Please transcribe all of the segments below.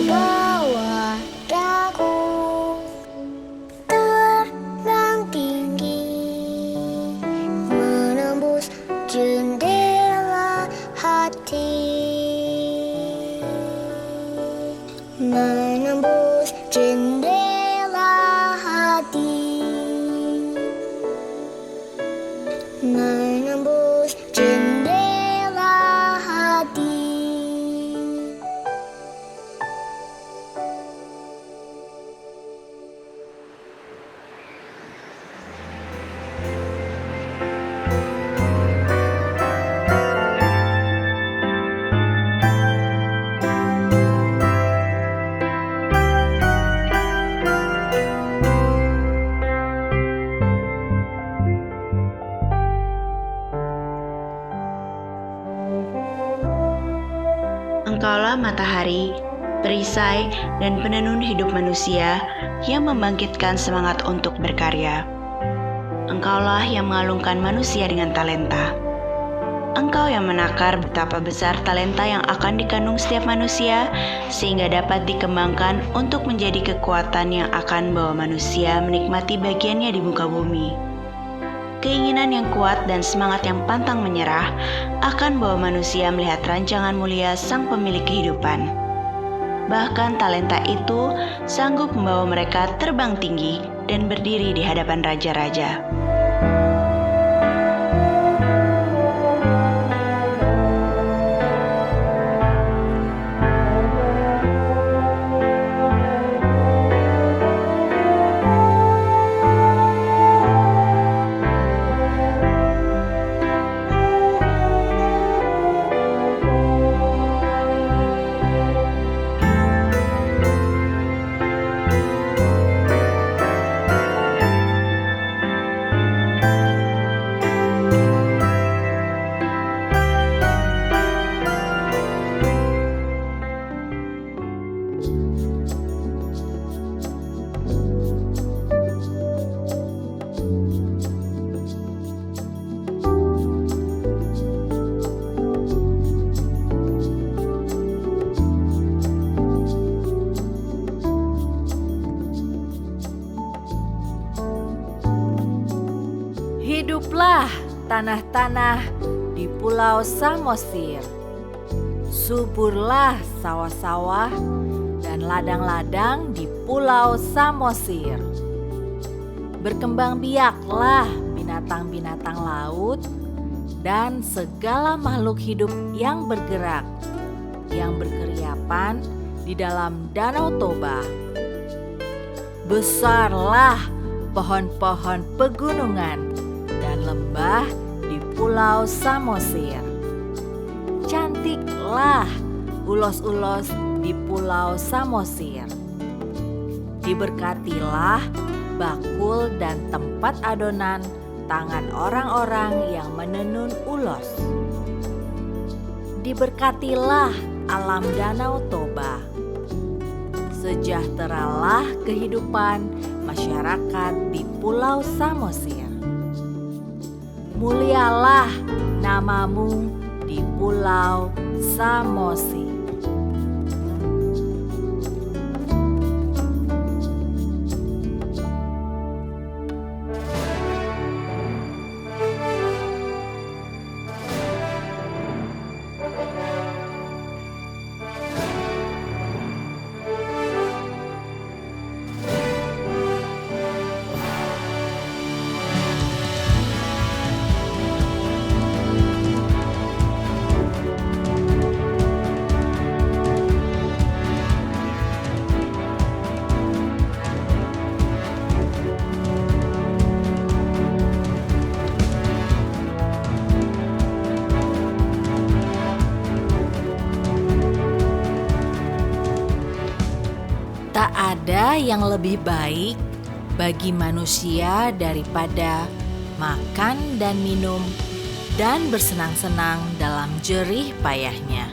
Bawa dagu terbang tinggi, menembus jendela hati, menembus jendela hati, menembus jendela hati. Engkaulah matahari, perisai, dan penenun hidup manusia yang membangkitkan semangat untuk berkarya. Engkaulah yang mengalungkan manusia dengan talenta. Engkau yang menakar betapa besar talenta yang akan dikandung setiap manusia, sehingga dapat dikembangkan untuk menjadi kekuatan yang akan membawa manusia menikmati bagiannya di muka bumi. Keinginan yang kuat dan semangat yang pantang menyerah akan membawa manusia melihat rancangan mulia Sang Pemilik kehidupan. Bahkan talenta itu sanggup membawa mereka terbang tinggi dan berdiri di hadapan raja-raja. Hiduplah tanah-tanah di Pulau Samosir. Suburlah sawah-sawah dan ladang-ladang di Pulau Samosir. Berkembang biaklah binatang-binatang laut dan segala makhluk hidup yang bergerak, yang berkeriapan di dalam Danau Toba. Besarlah pohon-pohon pegunungan dan lembah di Pulau Samosir. Cantiklah ulos-ulos di Pulau Samosir. Diberkatilah bakul dan tempat adonan tangan orang-orang yang menenun ulos. Diberkatilah alam Danau Toba. Sejahteralah kehidupan masyarakat di Pulau Samosir. Mulialah namamu di Pulau Samosir. Tak ada yang lebih baik bagi manusia daripada makan dan minum dan bersenang-senang dalam jerih payahnya.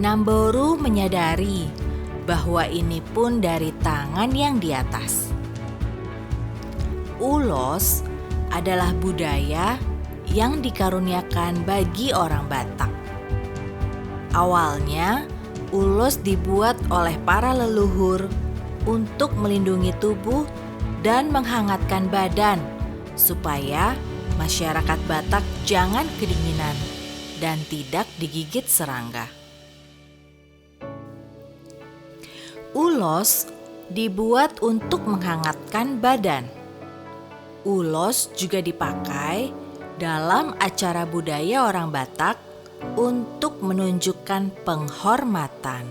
Namboru menyadari bahwa ini pun dari tangan yang di atas. Ulos adalah budaya yang dikaruniakan bagi orang Batak. Awalnya, ulos dibuat oleh para leluhur untuk melindungi tubuh dan menghangatkan badan, supaya masyarakat Batak jangan kedinginan dan tidak digigit serangga. Ulos dibuat untuk menghangatkan badan. Ulos juga dipakai dalam acara budaya orang Batak untuk menunjukkan penghormatan.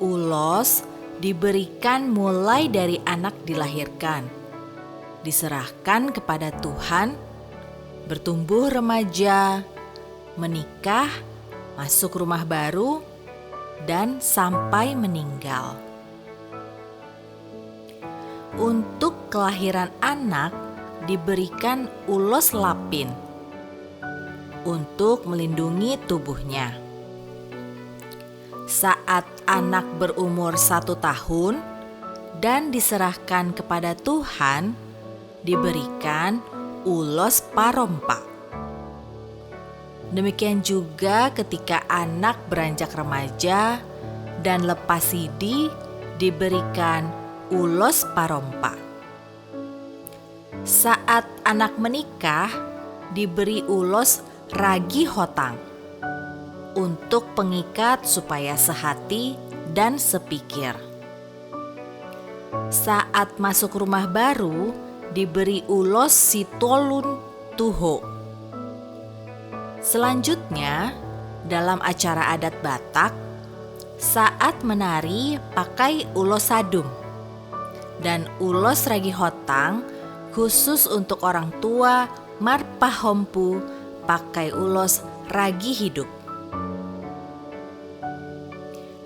Ulos diberikan mulai dari anak dilahirkan, diserahkan kepada Tuhan, bertumbuh remaja, menikah, masuk rumah baru, dan sampai meninggal. Untuk kelahiran anak diberikan ulos lapin untuk melindungi tubuhnya. Saat anak berumur 1 tahun dan diserahkan kepada Tuhan, diberikan ulos parompa. Demikian juga ketika anak beranjak remaja dan lepas sidi, diberikan ulos parompa. Saat anak menikah, diberi ulos ragi hotang untuk pengikat supaya sehati dan sepikir. Saat masuk rumah baru, diberi ulos sitolun tuho. Selanjutnya, dalam acara adat Batak, saat menari pakai ulos sadum dan ulos ragi hotang khusus untuk orang tua marpahompu pakai ulos ragi hidup.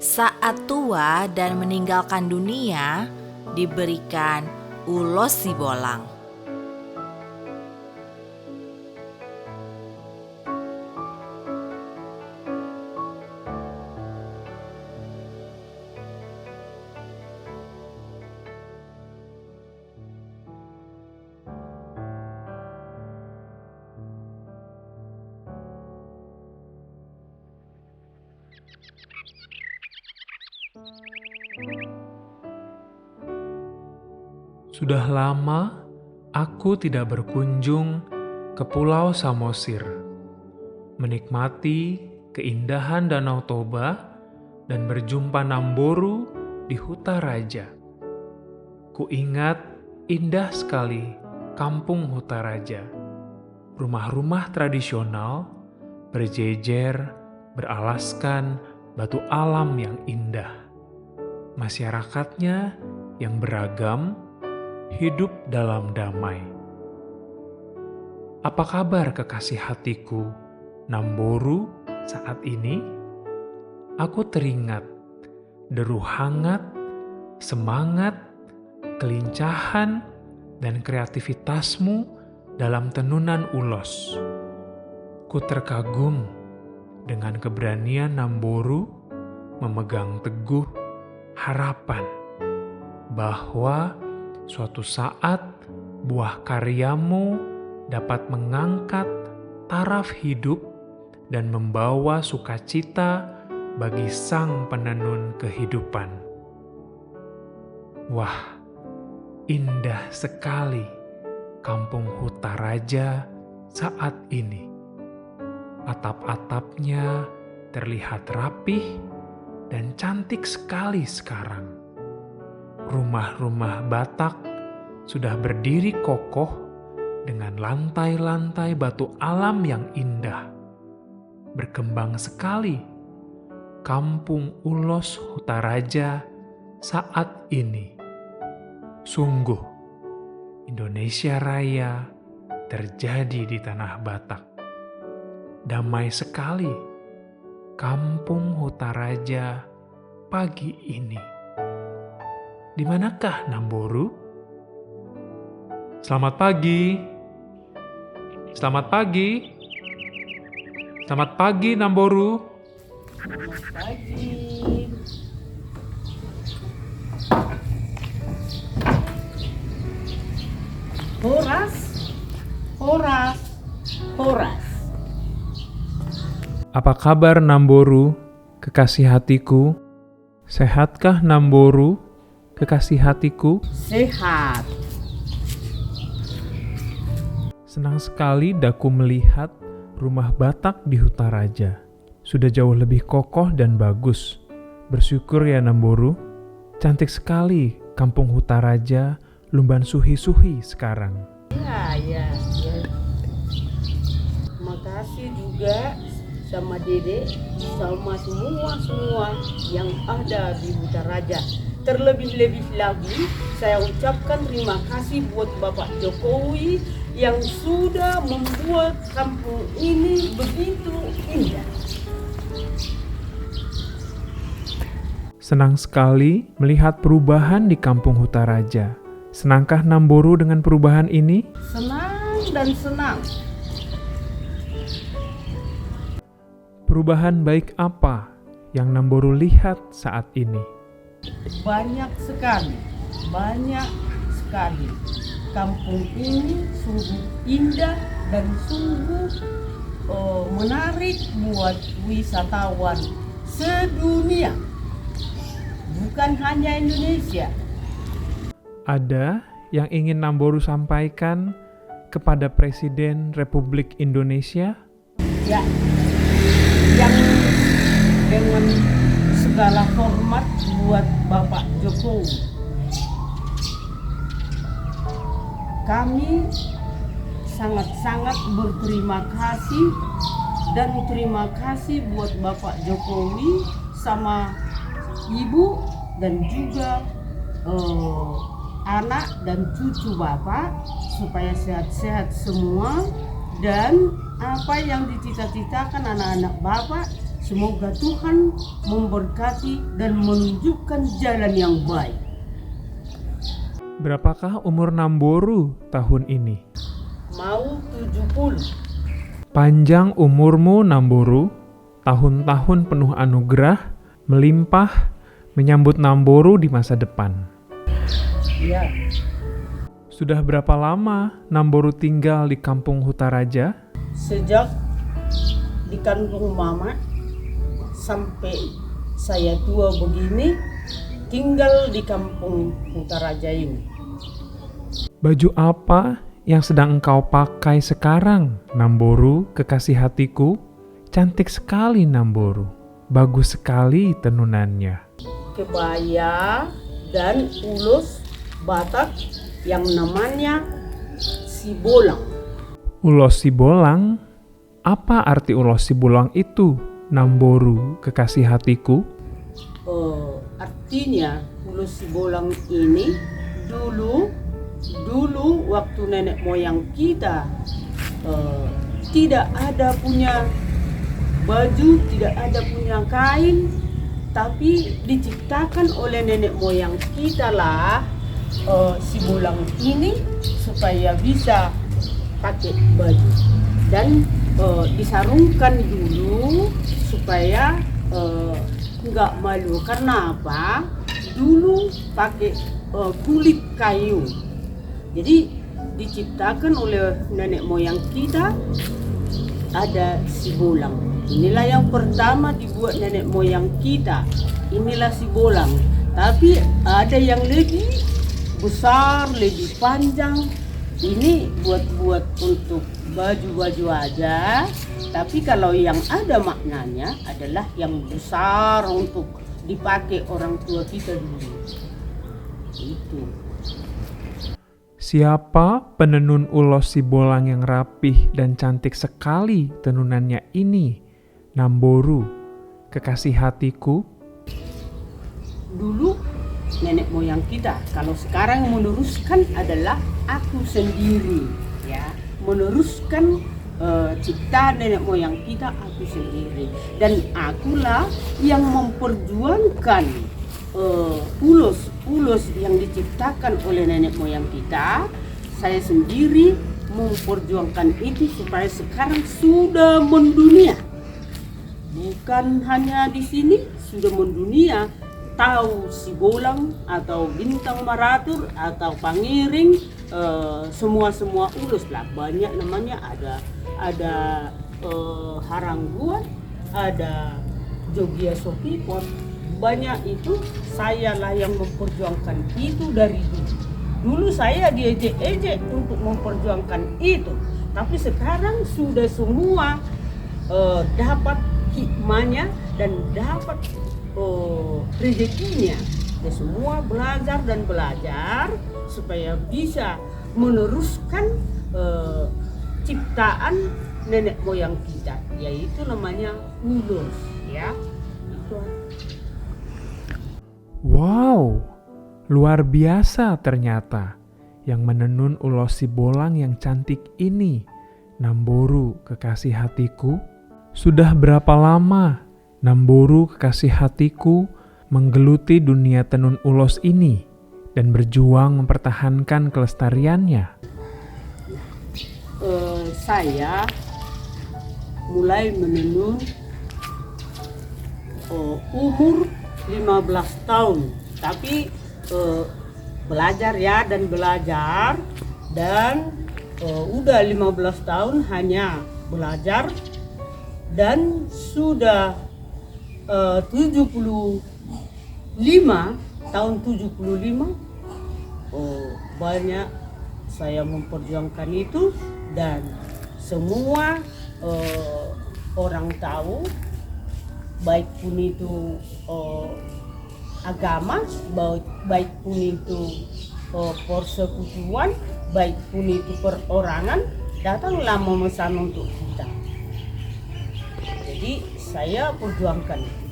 Saat tua dan meninggalkan dunia, diberikan ulos sibolang. Sudah lama aku tidak berkunjung ke Pulau Samosir, menikmati keindahan Danau Toba dan berjumpa Namboru di Huta Raja. Kuingat indah sekali kampung Huta Raja. Rumah-rumah tradisional berjejer beralaskan batu alam yang indah. Masyarakatnya yang beragam hidup dalam damai. Apa kabar kekasih hatiku, Namboru, saat ini? Aku teringat deru hangat, semangat, kelincahan, dan kreativitasmu dalam tenunan ulos. Ku terkagum dengan keberanian Namboru memegang teguh harapan bahwa suatu saat buah karyamu dapat mengangkat taraf hidup dan membawa sukacita bagi sang penenun kehidupan. Wah, indah sekali kampung Huta Raja saat ini. Atap-atapnya terlihat rapih dan cantik sekali sekarang. Rumah-rumah Batak sudah berdiri kokoh dengan lantai-lantai batu alam yang indah. Berkembang sekali kampung ulos Huta Raja saat ini. Sungguh, Indonesia Raya terjadi di tanah Batak. Damai sekali kampung Huta Raja pagi ini. Di manakah Namboru? Selamat pagi. Selamat pagi. Selamat pagi, Namboru. Selamat pagi. Horas, Horas, Horas. Apa kabar, Namboru? kekasih hatiku? Sehatkah Namboru, kekasih hatiku? Sehat. Senang sekali Daku melihat rumah Batak di Hutaraja. Sudah jauh lebih kokoh dan bagus. Bersyukur ya Namboru. Cantik sekali kampung Hutaraja, Lumban Suhi-Suhi sekarang. Ya. Makasih juga sama Dede, sama semua yang ada di Hutaraja. Terlebih-lebih lagi, saya ucapkan terima kasih buat Bapak Jokowi yang sudah membuat kampung ini begitu indah. Senang sekali melihat perubahan di kampung Hutaraja. Senangkah Namboru dengan perubahan ini? Senang dan senang. Perubahan baik apa yang Namboru lihat saat ini? Banyak sekali. Kampung ini sungguh indah dan sungguh menarik buat wisatawan sedunia. Bukan hanya Indonesia. Ada yang ingin Namboru sampaikan kepada Presiden Republik Indonesia? Ya, yang dengan segala hormat buat Bapak Jokowi. Kami sangat-sangat berterima kasih dan terima kasih buat Bapak Jokowi sama Ibu dan juga anak dan cucu Bapak supaya sehat-sehat semua, dan apa yang dicita-citakan anak-anak Bapak semoga Tuhan memberkati dan menunjukkan jalan yang baik. Berapakah umur Namboru tahun ini? Mau 70. Panjang umurmu Namboru, tahun-tahun penuh anugerah, melimpah, menyambut Namboru di masa depan. Ya, Sudah berapa lama Namboru tinggal di kampung Hutaraja? sejak di kandung mama sampai saya tua begini tinggal di kampung Hutaraja ini. Baju apa yang sedang engkau pakai sekarang, Namboru, kekasih hatiku? Cantik sekali Namboru, bagus sekali tenunannya. Kebaya dan ulos Batak yang namanya Sibolang. Ulos Sibolang? Apa arti ulos Sibolang itu, Namboru, kekasih hatiku? Artinya ulos Sibolang ini dulu waktu nenek moyang kita tidak ada punya baju, tidak ada punya kain, tapi diciptakan oleh nenek moyang kita lah Sibolang ini supaya bisa pakai baju, dan disarungkan dulu supaya nggak malu. Karena apa? Dulu pakai kulit kayu, jadi diciptakan oleh nenek moyang kita ada Sibolang. Inilah yang pertama dibuat nenek moyang kita. Inilah Sibolang. Tapi ada yang lebih besar, lebih panjang. Ini buat untuk baju-baju aja. Tapi kalau yang ada maknanya adalah yang besar untuk dipakai orang tua kita dulu. Itu. Siapa penenun ulos Sibolang yang rapih dan cantik sekali tenunannya ini, Namboru, kekasih hatiku? Dulu nenek moyang kita, kalau sekarang meneruskan adalah aku sendiri, ya, meneruskan ciptaan nenek moyang kita aku sendiri, dan akulah yang memperjuangkan ulos yang diciptakan oleh nenek moyang kita. Saya sendiri memperjuangkan itu supaya sekarang sudah mendunia, bukan hanya di sini, sudah mendunia. Tahu Sibolang atau Bintang Maratur atau Pangiring, semua ulos lah, banyak namanya. Ada Harangguan, ada Jogia Sopipot, banyak itu saya lah yang memperjuangkan itu dari dulu. Dulu saya diejek-ejek untuk memperjuangkan itu, tapi sekarang sudah semua dapat hikmahnya dan dapat rezekinya. Ya, semua belajar dan belajar supaya bisa meneruskan ciptaan nenek moyang kita, yaitu namanya ulos, ya. Itu. Wow, luar biasa ternyata. Yang menenun ulos Sibolang yang cantik ini. Namboru, kekasih hatiku. Sudah berapa lama Namboru, kekasih hatiku, menggeluti dunia tenun ulos ini dan berjuang mempertahankan kelestariannya? Saya mulai menenun umur 15 tahun, tapi belajar ya dan belajar, dan udah 15 tahun hanya belajar, dan sudah 75 tahun 75 banyak saya memperjuangkan itu, dan semua orang tahu, baik pun itu agama, baik pun itu persekutuan, baik pun itu perorangan, datanglah memesan untuk kita. Jadi saya perjuangkan itu.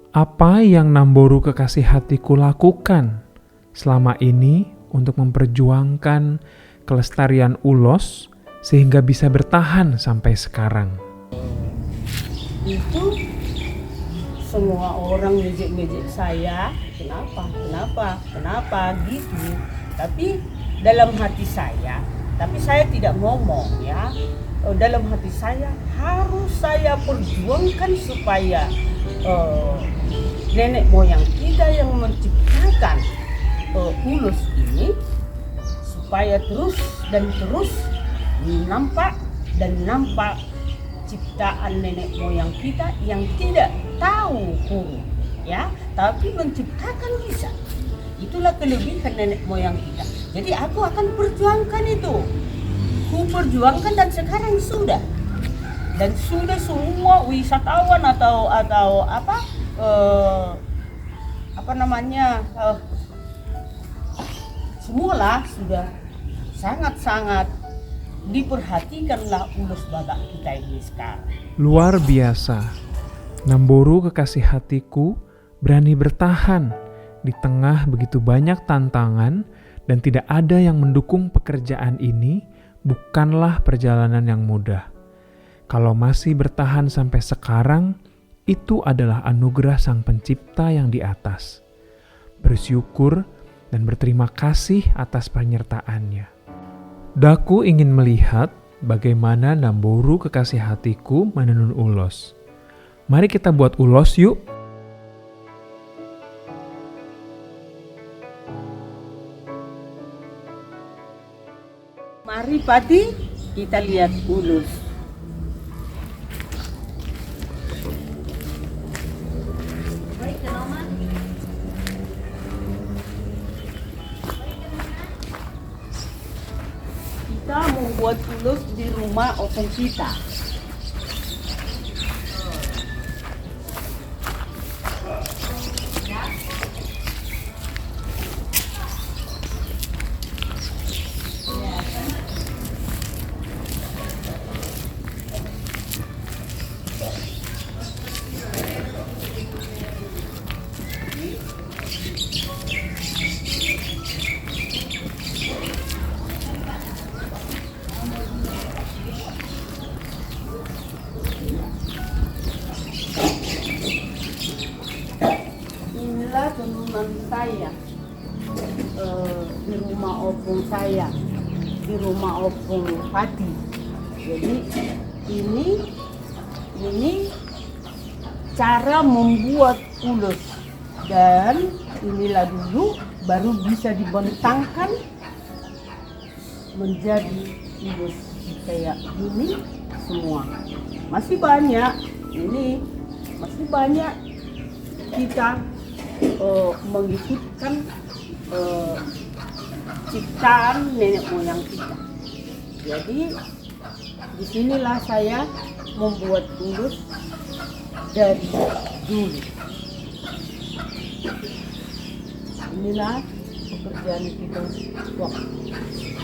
Apa yang Namboru, kekasih hatiku, lakukan selama ini untuk memperjuangkan kelestarian ulos sehingga bisa bertahan sampai sekarang? Itu semua orang ngejek-ngejek saya, kenapa gitu. Tapi dalam hati saya, tapi saya tidak ngomong ya. Dalam hati saya harus saya perjuangkan supaya nenek moyang kita yang menciptakan ulos ini supaya terus nampak ciptaan nenek moyang kita yang tidak tahu huruf, ya, tapi menciptakan bisa. Itulah kelebihan nenek moyang kita. Jadi aku akan perjuangkan itu. Ku perjuangkan dan sekarang sudah. Dan sudah semua wisatawan atau semualah sudah sangat-sangat diperhatikanlah ulos Batak kita ini sekarang. Luar biasa. Namboru, kekasih hatiku, berani bertahan di tengah begitu banyak tantangan dan tidak ada yang mendukung pekerjaan ini. Bukanlah perjalanan yang mudah. Kalau masih bertahan sampai sekarang, itu adalah anugerah Sang Pencipta yang di atas. Bersyukur dan berterima kasih atas penyertaannya. Daku ingin melihat bagaimana Namboru, kekasih hatiku, menenun ulos. Mari kita buat ulos yuk. Mari Pati, kita lihat ulos. Kita membuat ulos di rumah opung kita. Tenunan saya di rumah opung saya, di rumah opung Pati. Jadi ini cara membuat ulos, dan inilah dulu baru bisa dibentangkan menjadi ulos kayak gini semua. Masih banyak ini, masih banyak kita mengikutkan ciptaan nenek moyang kita. Jadi disinilah saya membuat ulus dari dulu. Inilah pekerjaan kita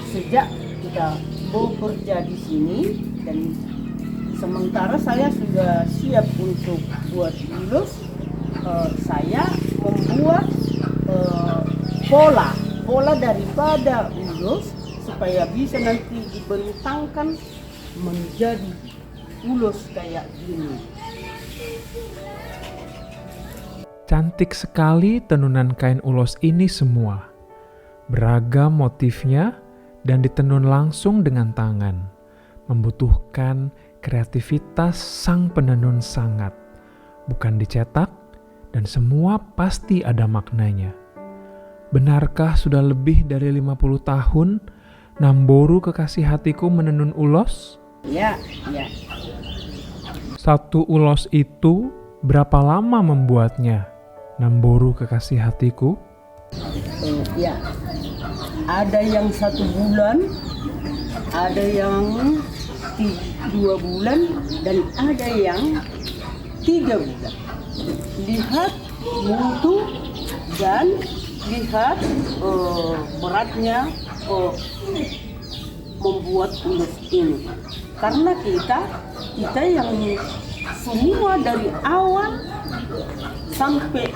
sejak kita bekerja di sini, dan sementara saya sudah siap untuk buat ulus. Saya membuat pola daripada ulus supaya bisa nanti dibentangkan menjadi ulus kayak gini. Cantik sekali tenunan kain ulos ini semua. Beragam motifnya dan ditenun langsung dengan tangan. Membutuhkan kreativitas sang penenun sangat. Bukan dicetak dan semua pasti ada maknanya. Benarkah sudah lebih dari 50 tahun Namboru kekasih hatiku menenun ulos? Ya. Satu ulos itu berapa lama membuatnya? Namboru kekasih hatiku? Ya, ada yang 1 bulan, ada yang 2 bulan, dan ada yang 3 bulan. Lihat mutu dan lihat beratnya membuat ulus ini. Karena kita yang semua dari awal sampai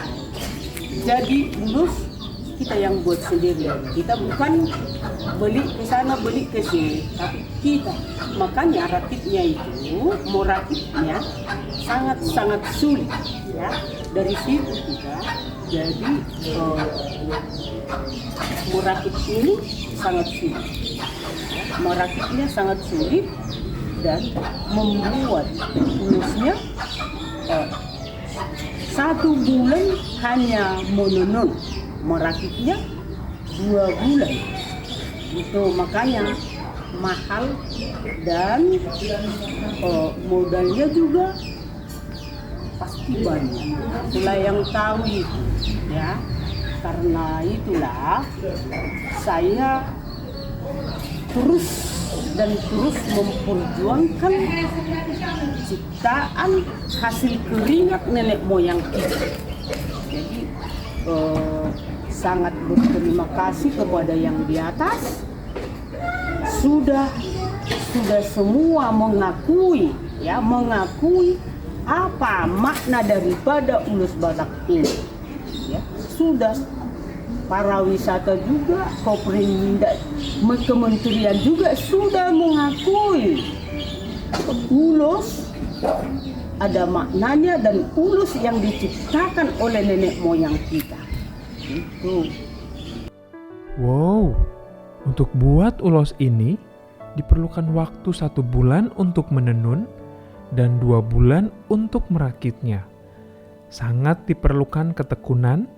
jadi ulus kita yang buat sendiri. Kita bukan beli ke sana, beli ke sini, tapi kita. Makanya rakitnya itu, mau rakitnya sangat sulit. Ya, dari situ kita jadi merakit ini sangat sulit. Merakitnya sangat sulit dan membuat ulusnya 1 bulan hanya menenun, merakitnya 2 bulan. Itu makanya mahal dan modalnya juga pasti banyak. Itulah yang tahu itu, ya. Karena itulah saya terus memperjuangkan ciptaan hasil keringat nenek moyang kita. Jadi sangat berterima kasih kepada yang di atas, sudah semua mengakui apa makna daripada ulus Batak ini. Ya, sudah para wisata juga, kementerian juga sudah mengakui ulus ada maknanya dan ulus yang diciptakan oleh nenek moyang kita. Itu. Wow, untuk buat ulos ini diperlukan waktu 1 bulan untuk menenun dan 2 bulan untuk merakitnya. Sangat diperlukan ketekunan,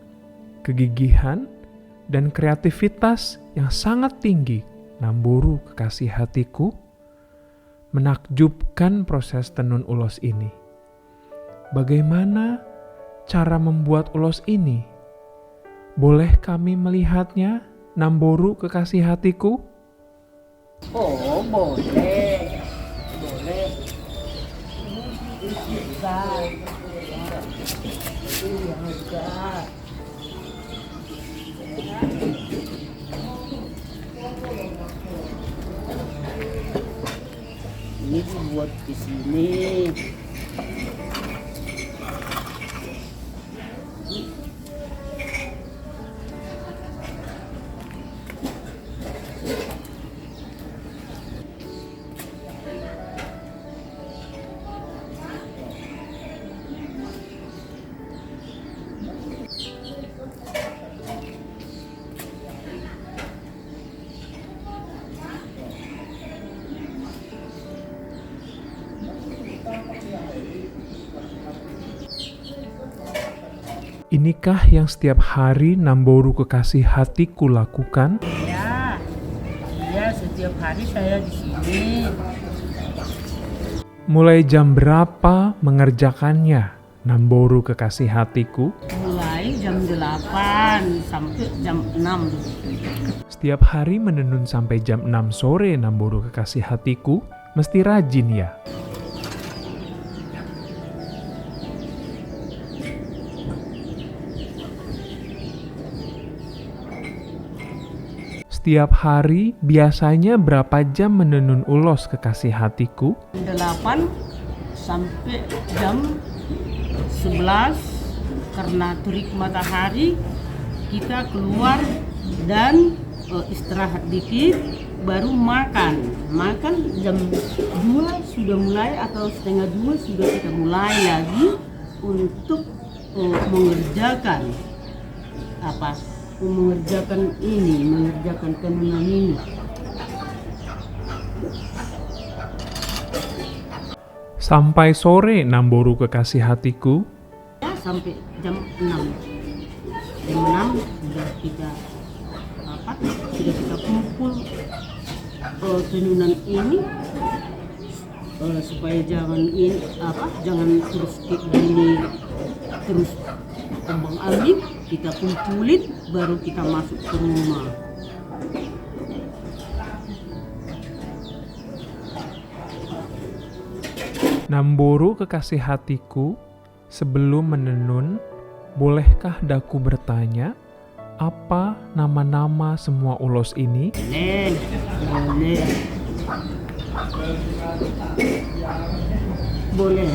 kegigihan, dan kreativitas yang sangat tinggi. Namboru kekasih hatiku, menakjubkan proses tenun ulos ini. Bagaimana cara membuat ulos ini? Boleh kami melihatnya, Namboru kekasih hatiku? Oh, boleh. Bisa. Ini dibuat di sini. Inikah yang setiap hari Namboru kekasih hatiku lakukan? Ya, Ya, setiap hari saya di sini. Mulai jam berapa mengerjakannya, Namboru kekasih hatiku? Mulai jam 8 sampai jam 6. Setiap hari menenun sampai jam 6 sore, Namboru kekasih hatiku. Mesti rajin ya. Setiap hari biasanya berapa jam menenun ulos kekasih hatiku? 8 sampai jam 11 karena terik matahari kita keluar dan istirahat dikit baru makan jam 2 sudah mulai atau setengah 2 sudah kita mulai lagi untuk mengerjakan mengerjakan tenunan ini. Sampai sore, Namboru kekasih hatiku. Ya, sampai jam 6. Jam 6 sudah kita kumpul tenunan ini supaya jangan terus kayak gini terus kembang ambing, kita kumpulin baru kita masuk ke rumah. Namboru kekasih hatiku, sebelum menenun, bolehkah daku bertanya apa nama-nama semua ulos ini? Boleh.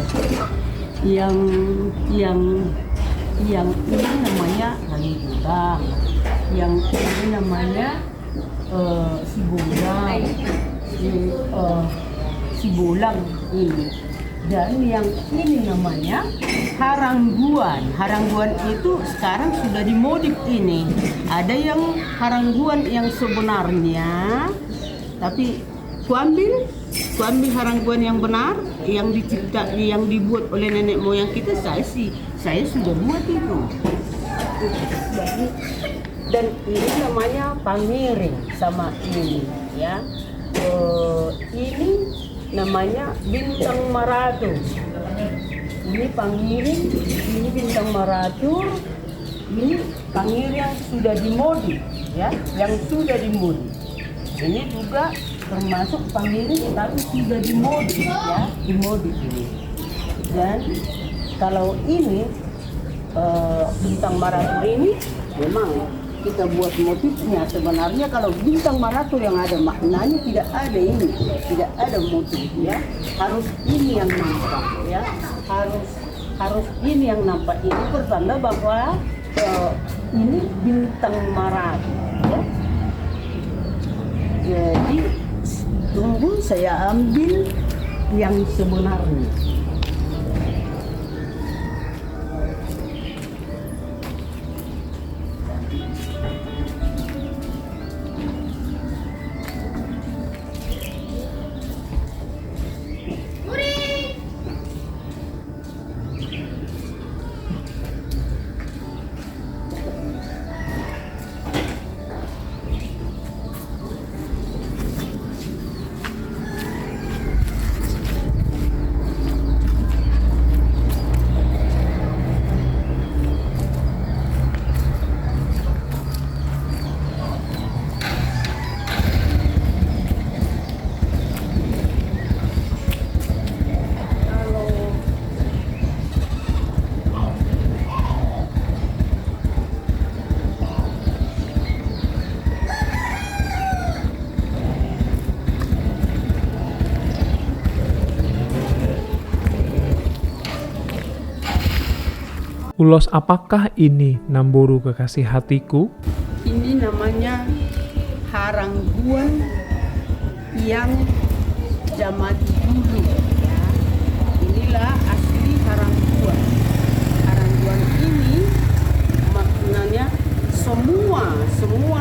Yang ini namanya Halibulang, yang ini namanya Sibulang ini, dan yang ini namanya Harangguan. Harangguan itu sekarang sudah dimodif ini. Ada yang Harangguan yang sebenarnya, tapi kuambil Harangguan yang benar, yang dibuat oleh nenek moyang kita. Saya sudah buat itu. Dan ini namanya Pangiring sama ini, ya. Ini namanya Bintang Maratur. Ini Pangiring, ini Bintang Maratur, ini Pangiring yang sudah dimodif, ya, yang sudah dimodif. Ini juga termasuk Pangiring tapi sudah dimodif, ya, dimodif ini. Dan kalau ini Bintang Maratur ini memang kita buat motifnya. Sebenarnya kalau Bintang Maratur yang ada maknanya tidak ada ini, tidak ada motif, ya. Harus ini yang nampak, ya. Harus ini yang nampak. Ini pertanda bahwa ini Bintang Maratur, ya. Jadi tunggu saya ambil yang sebenarnya. Ulos apakah ini, Namboru kekasih hatiku? Ini namanya Harangguan yang zaman dulu, ya. Inilah asli Harangguan. Harangguan ini maknanya semua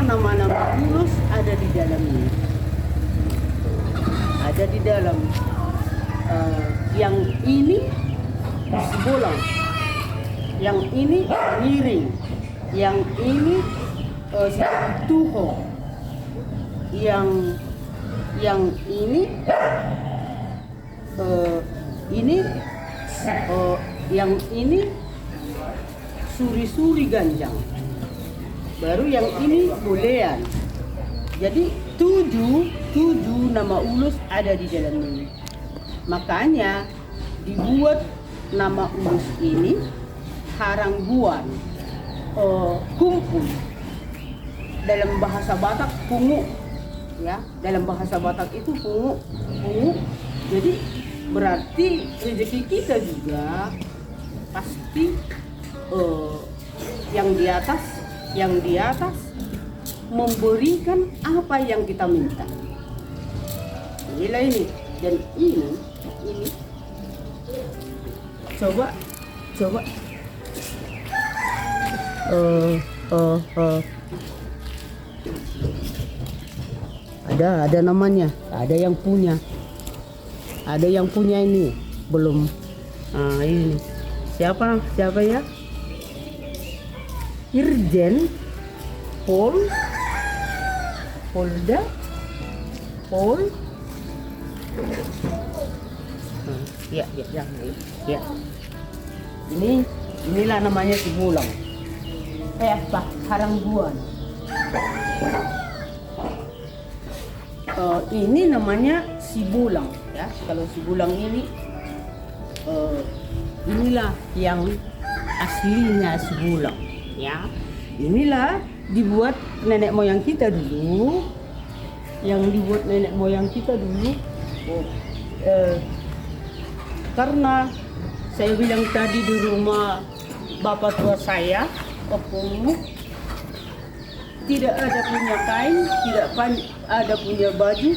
nama-nama ulos ada di dalamnya. Ada di dalam. Yang ini Sibulang, yang ini Pangiring, yang ini Tuho, yang yang ini yang ini suri-suri ganjang. Baru yang ini bolean. Jadi tujuh nama ulus ada di dalam ini. Makanya dibuat nama ulus ini harangguan, kumpul. Dalam bahasa Batak pungu, ya. Dalam bahasa Batak itu pungu. Jadi berarti rezeki kita juga pasti yang di atas memberikan apa yang kita minta. Inilah ini dan ini coba ada namanya, ada yang punya ini belum. Ini siapa ya? Irjen Polda ya. Inilah namanya Sibulang. Harangguan. Ini namanya Sibulang, ya. Kalau Sibulang ini inilah yang aslinya Sibulang, ya. Inilah dibuat nenek moyang kita dulu. Karena saya bilang tadi di rumah bapak tua saya, opung, tidak ada punya kain, tidak ada punya baju.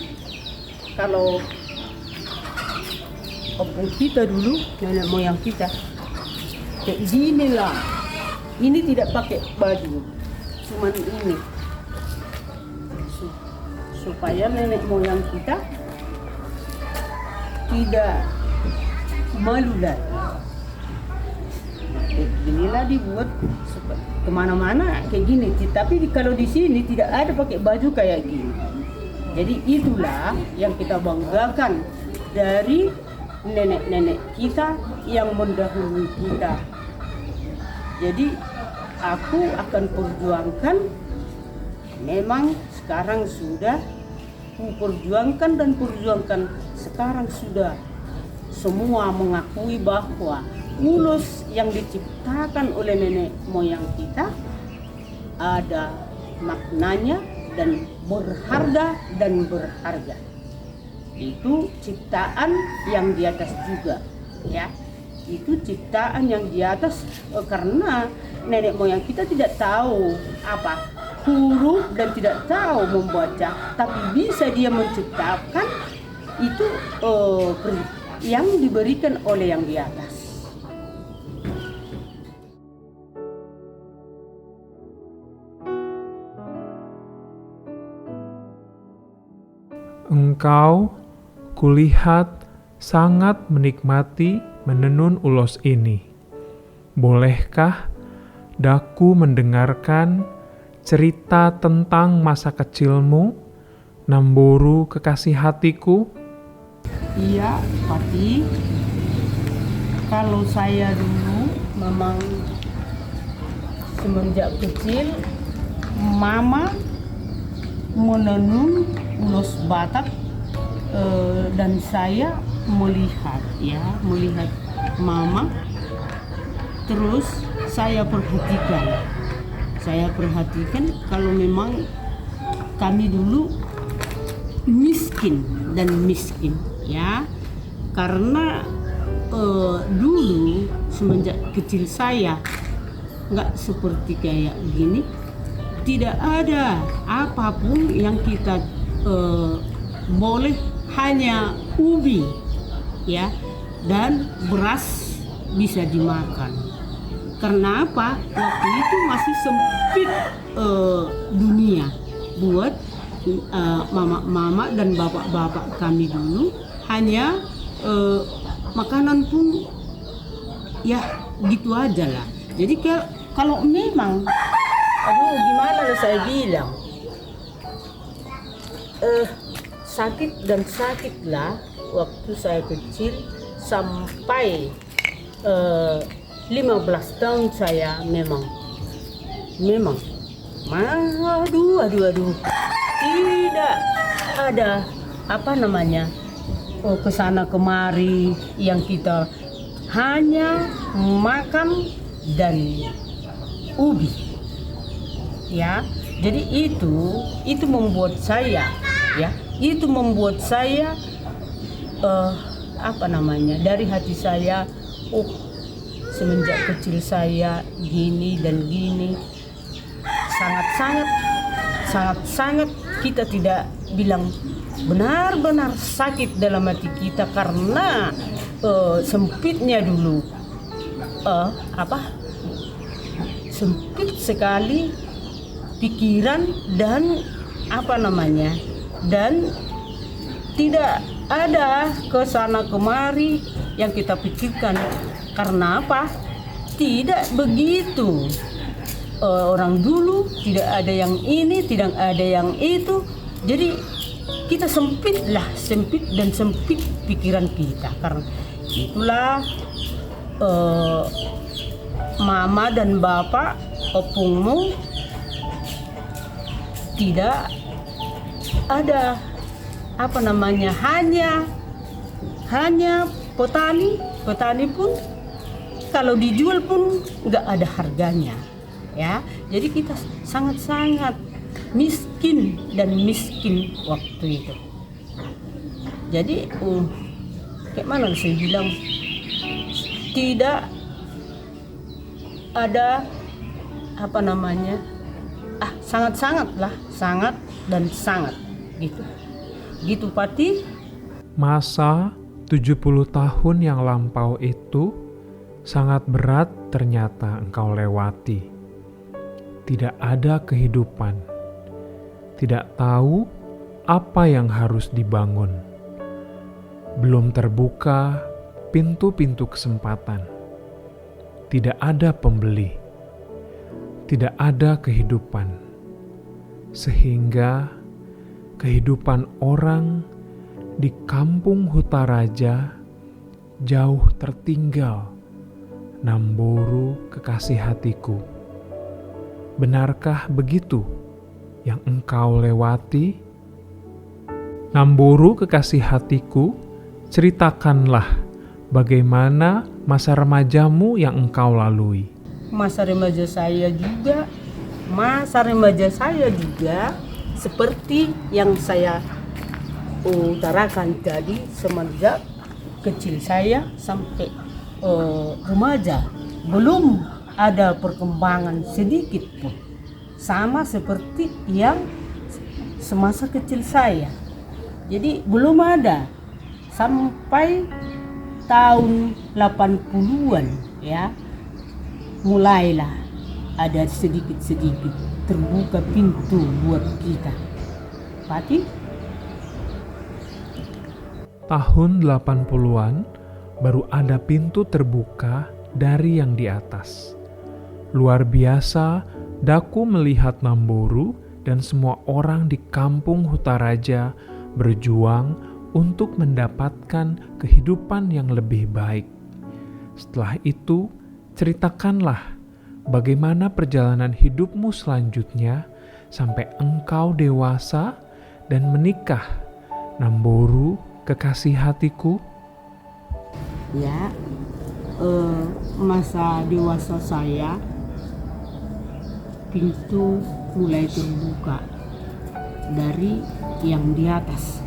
Kalau opung kita dulu, nenek moyang kita, kayak gini lah. Ini tidak pakai baju, cuman ini. Supaya nenek moyang kita tidak malu lagi. Inilah dibuat kemana-mana kayak gini. Tapi kalau di sini tidak ada pakai baju kayak gini. Jadi itulah yang kita banggakan dari nenek-nenek kita yang mendahului kita. Jadi aku akan perjuangkan. Memang sekarang sudah perjuangkan sekarang sudah semua mengakui bahwa ulus yang diciptakan oleh nenek moyang kita ada maknanya dan berharga. Itu ciptaan yang di atas juga, ya. Itu ciptaan yang di atas karena nenek moyang kita tidak tahu apa huruf dan tidak tahu membaca, tapi bisa dia menciptakan itu yang diberikan oleh yang di atas. Engkau kulihat sangat menikmati menenun ulos ini. Bolehkah daku mendengarkan cerita tentang masa kecilmu, Namboru kekasih hatiku? Iya, Pati. Kalau saya dulu memang semenjak kecil Mama menenun ulos Batak dan saya melihat Mama. Terus saya perhatikan kalau memang kami dulu miskin, ya, karena dulu semenjak kecil saya nggak seperti kayak gini, tidak ada apapun yang kita boleh, hanya ubi, ya, dan beras bisa dimakan. Karena apa? Waktu itu masih sempit dunia buat mama dan bapak kami dulu, hanya makanan pun ya gitu aja lah. Jadi kalau memang gimana saya bilang, sakit dan sakitlah waktu saya kecil sampai 15 tahun saya memang aduh tidak ada kesana kemari yang kita hanya makan dan ubi ya. Jadi itu membuat saya dari hati saya, semenjak kecil saya gini dan gini, sangat kita tidak bilang benar-benar sakit dalam hati kita karena sempitnya dulu sempit sekali pikiran dan dan tidak ada kesana kemari yang kita pikirkan. Karena apa? Tidak begitu. Orang dulu tidak ada yang ini, tidak ada yang itu. Jadi kita sempit pikiran kita. Karena itulah mama dan bapak opungmu tidak ada hanya petani pun kalau dijual pun nggak ada harganya ya. Jadi kita sangat miskin waktu itu. Jadi kayak mana saya bilang, tidak ada sangat gitu Pati. Masa 70 tahun yang lampau itu sangat berat ternyata engkau lewati. Tidak ada kehidupan, tidak tahu apa yang harus dibangun. Belum terbuka pintu-pintu kesempatan. Tidak ada pembeli, tidak ada kehidupan. Sehingga kehidupan orang di kampung Hutaraja jauh tertinggal. Namboru kekasih hatiku, benarkah begitu yang engkau lewati? Namboru kekasih hatiku, ceritakanlah bagaimana masa remajamu yang engkau lalui. Masa remaja saya juga seperti yang saya utarakan tadi, semenjak kecil saya sampai remaja belum ada perkembangan sedikit pun, sama seperti yang semasa kecil saya. Jadi belum ada sampai tahun 80-an ya, mulailah ada sedikit-sedikit terbuka pintu buat kita. Pati? Tahun 80-an baru ada pintu terbuka dari yang di atas. Luar biasa, Daku melihat Namboru dan semua orang di kampung Hutaraja berjuang untuk mendapatkan kehidupan yang lebih baik. Setelah itu, ceritakanlah bagaimana perjalanan hidupmu selanjutnya sampai engkau dewasa dan menikah. Namboru, kekasih hatiku. Ya, masa dewasa saya pintu mulai terbuka dari yang di atas.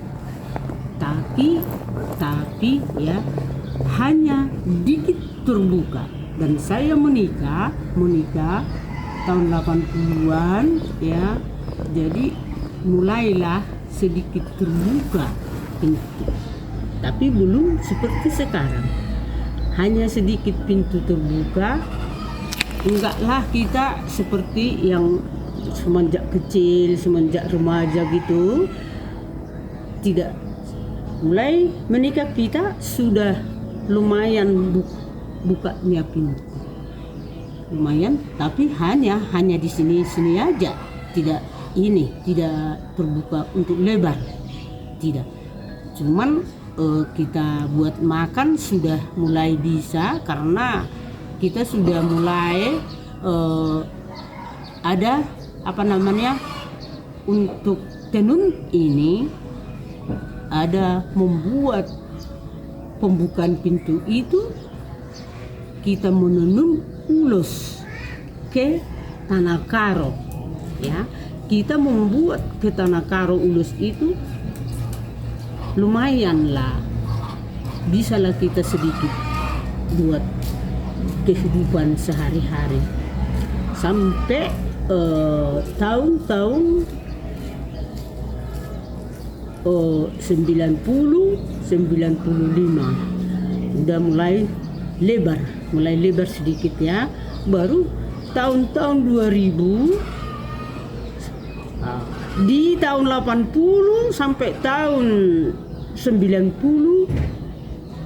Tapi ya hanya dikit terbuka. Dan saya menikah tahun 80-an ya. Jadi mulailah sedikit terbuka pintu. Tapi belum seperti sekarang. Hanya sedikit pintu terbuka. Enggaklah kita seperti yang semenjak kecil, semenjak remaja gitu. Tidak. Mulai menikah kita sudah lumayan bukanya pintu. Lumayan, tapi hanya di sini aja. Tidak terbuka untuk lebar. tidak. Cuman kita buat makan sudah mulai bisa karena kita sudah mulai ada untuk tenun ini ada membuat pembukaan pintu itu kita menenun ulos ke tanah karo, ya. Kita membuat ke tanah karo ulos itu lumayanlah, bisalah kita sedikit buat kehidupan sehari-hari sampai tahun-tahun 90-95 udah mulai lebar sedikit ya. Baru tahun-tahun 2000 di tahun 80 sampai tahun 90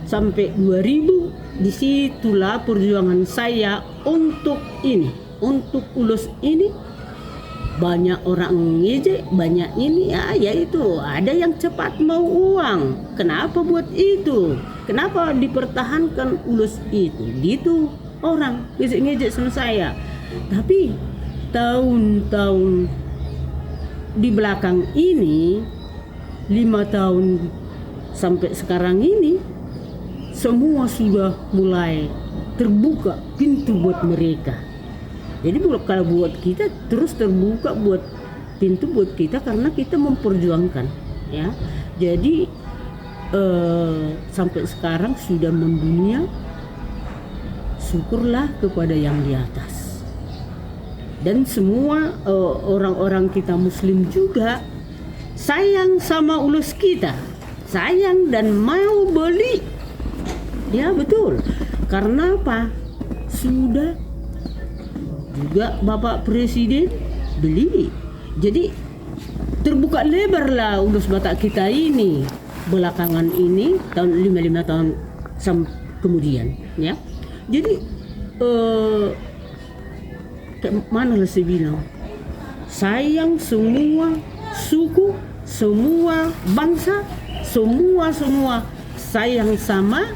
sampai 2000, disitulah perjuangan saya untuk ini, untuk ulos ini. Banyak orang ngejek, banyak ini ya, yaitu ada yang cepat mau uang. Kenapa buat itu? Kenapa dipertahankan ulos itu? Gitu orang ngejek sama saya. Tapi tahun-tahun di belakang ini, 5 tahun sampai sekarang ini, semua sudah mulai terbuka pintu buat mereka. Jadi kalau buat kita terus terbuka buat pintu buat kita karena kita memperjuangkan, ya. Jadi sampai sekarang sudah mendunia, syukurlah kepada yang di atas. Dan semua orang-orang kita Muslim juga sayang sama ulos kita, sayang dan mau beli. Ya betul. Karena apa? Sudah juga Bapak Presiden beli. Jadi terbuka lebar lah ulos Batak kita ini belakangan ini tahun 55 tahun kemudian, ya. Jadi mana lah saya bilang, sayang semua suku, semua bangsa, semua sayang sama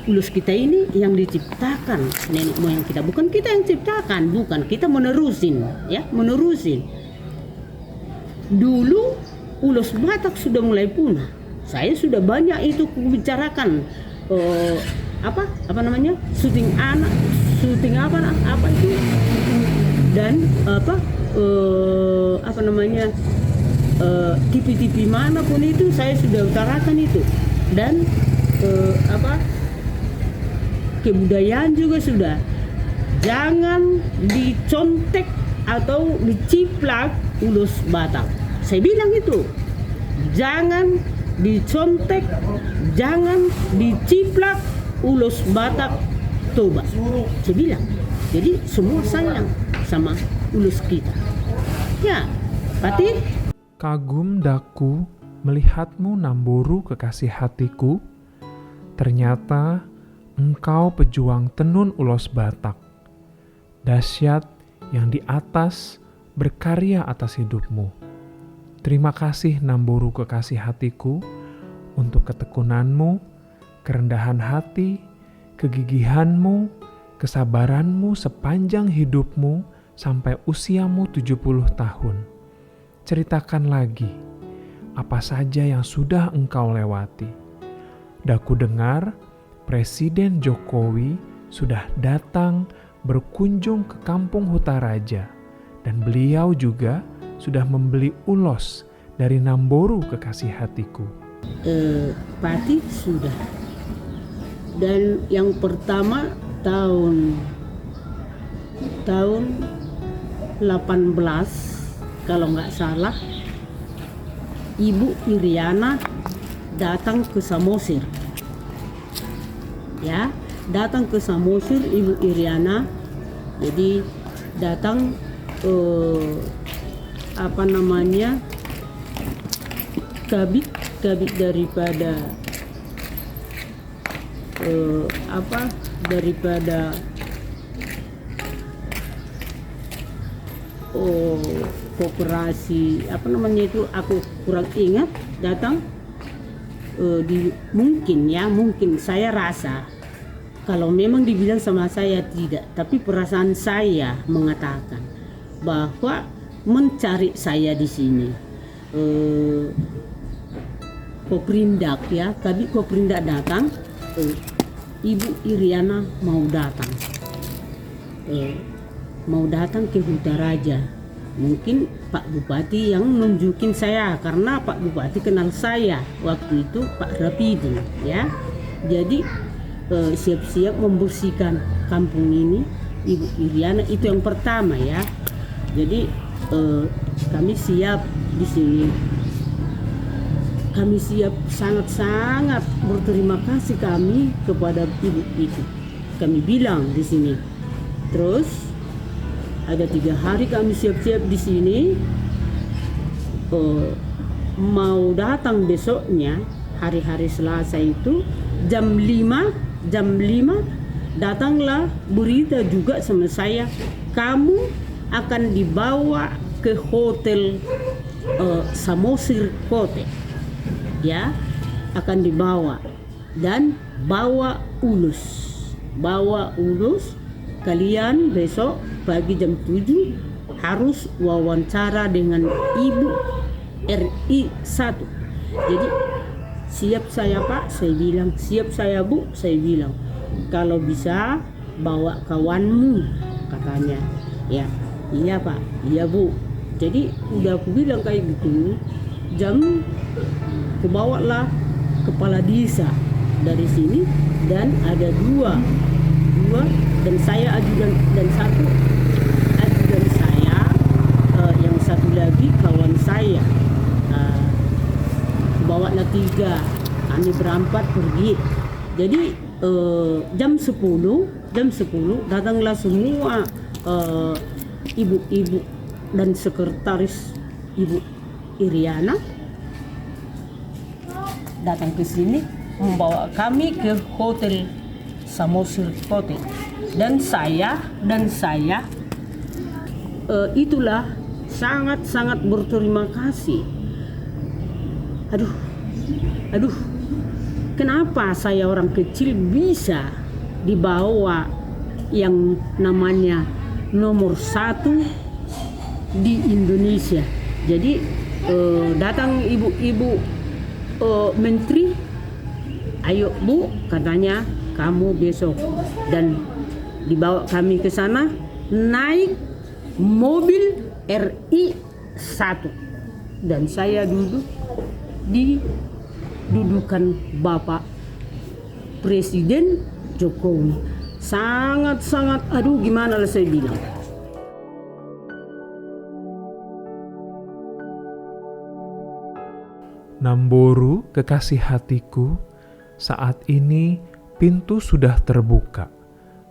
ulos kita ini yang diciptakan nenek moyang kita, bukan kita yang ciptakan, bukan kita menerusin, ya, menerusin. Dulu ulos Batak sudah mulai punah. Saya sudah banyak itu membicarakan syuting apa itu, dan TV manapun itu saya sudah utarakan itu, dan kebudayaan juga sudah. Jangan dicontek atau diciplak ulos Batak. Saya bilang itu, jangan dicontek, jangan diciplak ulos Batak Toba. Saya bilang. Jadi semua sayang sama ulos kita. Ya, Pati. Kagum daku melihatmu Namboru kekasih hatiku. Ternyata engkau pejuang tenun ulos Batak. Dahsyat yang di atas berkarya atas hidupmu. Terima kasih Namboru kekasih hatiku untuk ketekunanmu, kerendahan hati, kegigihanmu, kesabaranmu sepanjang hidupmu sampai usiamu 70 tahun. Ceritakan lagi apa saja yang sudah engkau lewati. Daku dengar Presiden Jokowi sudah datang berkunjung ke Kampung Hutaraja dan beliau juga sudah membeli ulos dari Namboru kekasih hatiku. Pati sudah. Dan yang pertama tahun 18 kalau nggak salah, Ibu Iriana datang ke Samosir. Ya, datang ke Samosir Ibu Iriana. Jadi datang kabit daripada koperasi aku kurang ingat datang mungkin saya rasa kalau memang dibilang sama saya tidak, tapi perasaan saya mengatakan bahwa mencari saya di sini. Koprindak ya, kami Koprindak datang, Ibu Iriana mau datang ke Hutaraja. Mungkin Pak Bupati yang nunjukin saya karena Pak Bupati kenal saya waktu itu, Pak Rapidin ya. Jadi siap-siap membersihkan kampung ini Ibu Iriana, itu yang pertama ya. Jadi kami siap di sini. Kami siap, sangat-sangat berterima kasih kami kepada ibu itu. Kami bilang di sini. Terus ada 3 hari kami siap-siap di sini. Mau datang besoknya hari-hari Selasa itu jam 5 datanglah berita juga sama saya, kamu akan dibawa ke hotel Samosir Kote ya, akan dibawa dan bawa ulus kalian besok pagi jam 7 harus wawancara dengan Ibu RI 1. Jadi siap saya Pak, saya bilang, siap saya Bu, saya bilang, kalau bisa bawa kawanmu, katanya ya. Iya Pak, iya Bu. Jadi udah aku bilang kayak gitu, jam kebawalah kepala desa dari sini, dan ada dua dan saya ajudan, dan satu ajudan saya, yang satu lagi kawan saya, bawalah 3, kami berempat pergi. Jadi jam 10 datanglah semua ibu-ibu dan sekretaris Ibu Iriana datang ke sini membawa kami ke hotel Samosir Kote, dan saya itulah sangat-sangat berterima kasih. Aduh, kenapa saya orang kecil bisa dibawa yang namanya nomor 1 di Indonesia. Jadi datang ibu-ibu menteri, ayo Bu, katanya kamu besok, dan dibawa kami ke sana naik mobil RI 1, dan saya duduk di dudukan Bapak Presiden Jokowi. Sangat-sangat, gimana lah saya bilang. Namboru, kekasih hatiku, saat ini pintu sudah terbuka.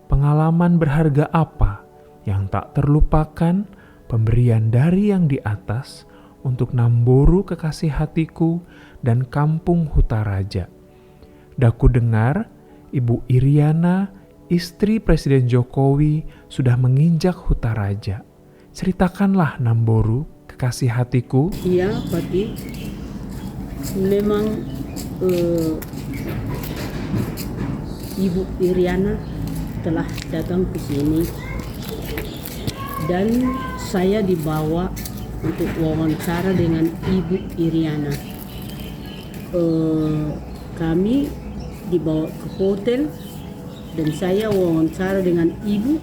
Pengalaman berharga apa yang tak terlupakan, pemberian dari yang di atas untuk Namboru, kekasih hatiku, dan kampung Hutaraja. Daku dengar Ibu Iriana, istri Presiden Jokowi, sudah menginjak Hutaraja. Ceritakanlah Namboru, kekasih hatiku. Iya, Pati. Memang Ibu Iriana telah datang ke sini, dan saya dibawa untuk wawancara dengan Ibu Iriana. Kami dibawa ke hotel dan saya wawancara dengan Ibu.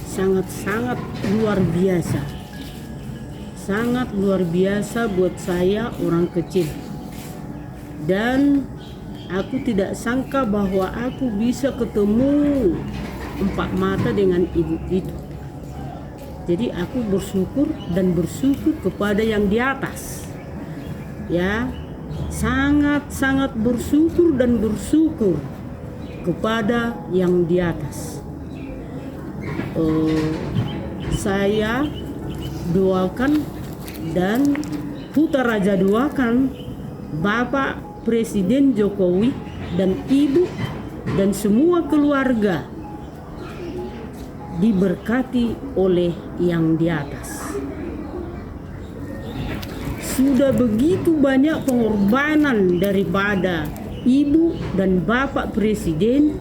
Sangat-sangat luar biasa. Sangat luar biasa buat saya, orang kecil. Dan aku tidak sangka bahwa aku bisa ketemu 4 mata dengan ibu itu. Jadi aku bersyukur dan bersyukur kepada yang di atas. Ya, sangat-sangat bersyukur dan bersyukur kepada yang di atas. Saya doakan dan Hutaraja doakan Bapak Presiden Jokowi dan Ibu dan semua keluarga diberkati oleh yang di atas. sudah begitu banyak pengorbanan daripada Ibu dan Bapak Presiden.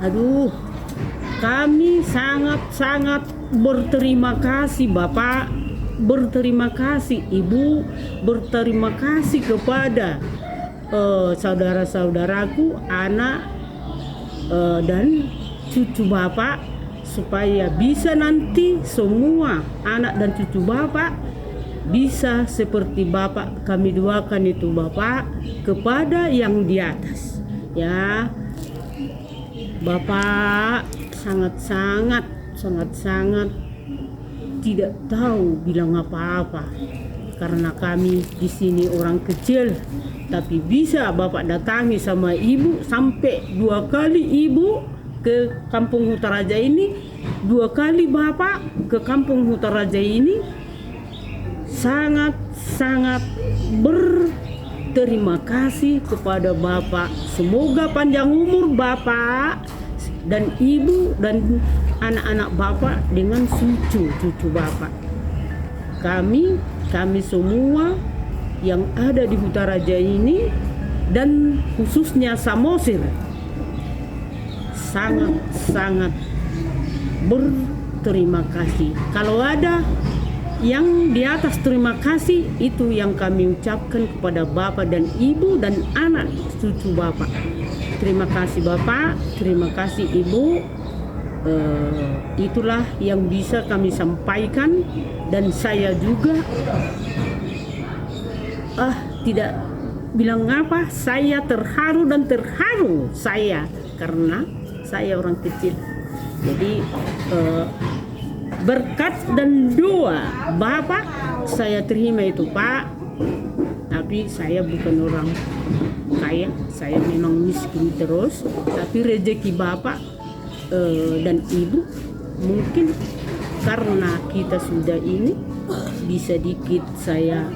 Aduh, kami sangat-sangat berterima kasih Bapak, berterima kasih Ibu, berterima kasih kepada saudara-saudaraku, anak dan cucu Bapak, supaya bisa nanti semua anak dan cucu Bapak bisa seperti Bapak. Kami doakan itu Bapak kepada yang di atas. Ya, Bapak sangat-sangat tidak tahu bilang apa-apa, karena kami di sini orang kecil. Tapi bisa Bapak datangi sama Ibu sampai 2 kali Ibu ke Kampung Hutaraja ini, 2 kali Bapak ke Kampung Hutaraja ini. Sangat berterima kasih kepada Bapak. Semoga panjang umur Bapak dan Ibu dan anak-anak Bapak dengan cucu Bapak. Kami semua yang ada di Hutaraja ini dan khususnya Samosir sangat berterima kasih. Kalau ada yang di atas terima kasih, itu yang kami ucapkan kepada Bapak dan Ibu dan anak cucu Bapak. Terima kasih Bapak, terima kasih Ibu. Itulah yang bisa kami sampaikan, dan saya juga tidak bilang apa, saya terharu saya karena saya orang kecil. Jadi berkat dan doa Bapak saya terima itu Pak. Tapi saya bukan orang kaya, saya memang miskin terus. Tapi rezeki Bapak dan Ibu mungkin karena kita sudah ini bisa dikit saya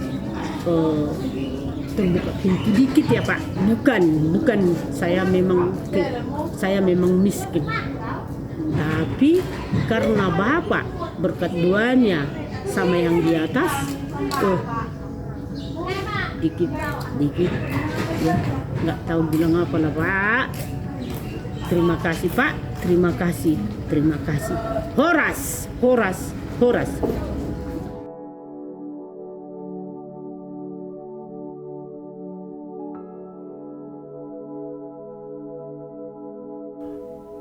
terbuka pintu dikit ya Pak. Bukan saya memang miskin. Tapi karena Bapak berkat doanya sama yang di atas, dikit ya, nggak tahu bilang apa lah Pak. Terima kasih Pak, terima kasih. Horas.